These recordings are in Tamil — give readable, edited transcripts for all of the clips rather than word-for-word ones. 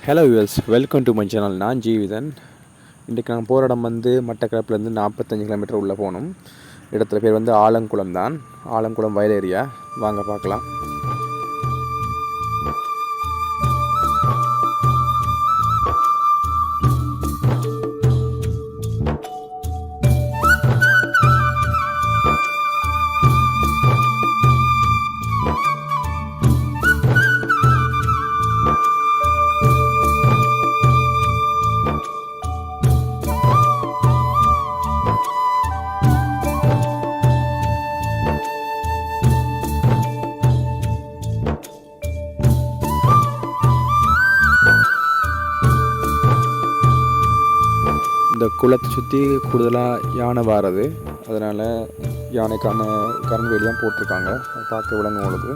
Hello US, welcome to my channel. நான் ஜீவிதன். இன்றைக்கு நான் போகிற இடம் மட்டக்களப்புலேருந்து 45 கிலோமீட்டர் உள்ளே போகணும். இடத்துல பேர் ஆலங்குளம் தான். ஆலங்குளம் வயல் ஏரியா. வாங்க பார்க்கலாம். இந்த குளத்தை சுற்றி கூடுதலாக யானை வாரது, அதனால் யானைக்கான கரண்ட் வேலி தான் போட்டிருக்காங்க. பார்க்க விளங்கும் உங்களுக்கு.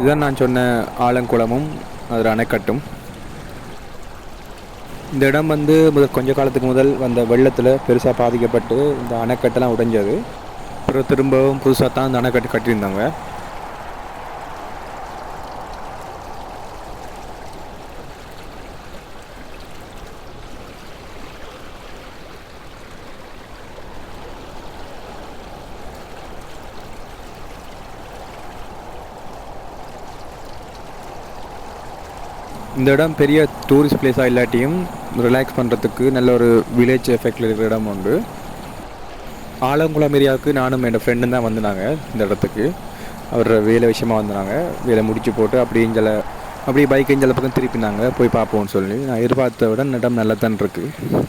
இதுதான் நான் சொன்ன ஆலங்குளமும் அதில் அணைக்கட்டும். இந்த இடம் கொஞ்ச காலத்துக்கு முதல் வந்த வெள்ளத்தில் பெருசாக பாதிக்கப்பட்டு இந்த அணைக்கட்டெல்லாம் உடைஞ்சது. அப்புறம் திரும்பவும் புதுசாக தான் இந்த அணைக்கட்டு கட்டியிருந்தாங்க. இந்த இடம் பெரிய டூரிஸ்ட் பிளேஸாக இல்லாட்டியும் ரிலாக்ஸ் பண்ணுறதுக்கு நல்ல ஒரு வில்லேஜ் எஃபெக்டில் இருக்கிற இடம் உண்டு. ஆலங்குளம் ஏரியாவுக்கு நானும் என்னோடய ஃப்ரெண்டும் தான் வந்தாங்க இந்த இடத்துக்கு. அவர் வேலை விஷயமாக வந்தாங்க. வேலை முடிச்சு போட்டு அப்படியே பைக் இஞ்சல பக்கம் திருப்பினாங்க. போய் பார்ப்போம்னு சொல்லி நான் எதிர்பார்த்த விட இடம் நல்லா தான் இருக்குது.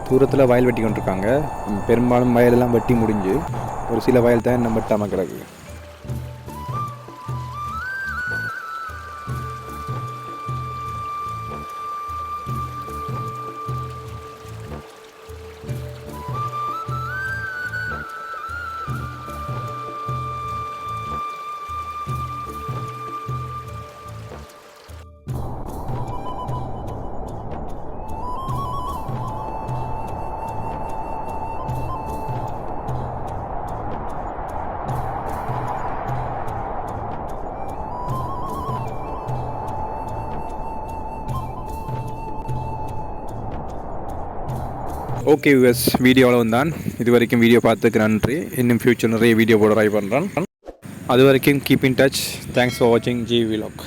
தூரத்தில் வயல் வெட்டி கொண்டிருக்காங்க. பெரும்பாலும் வயலெல்லாம் வெட்டி முடிஞ்சு ஒரு சில வயல் தான் இன்னும் வெட்டாமல் கிடக்கு. ஓகே யூஎஸ், வீடியோ அவ்வளவுதான். இது வரைக்கும் வீடியோ பார்த்ததுக்கு நன்றி. இன்னும் ஃப்யூச்சர் நிறைய வீடியோ போட ட்ரை பண்ணுறேன். அது வரைக்கும் keep in touch. Thanks for வாட்சிங் ஜி விலாக்.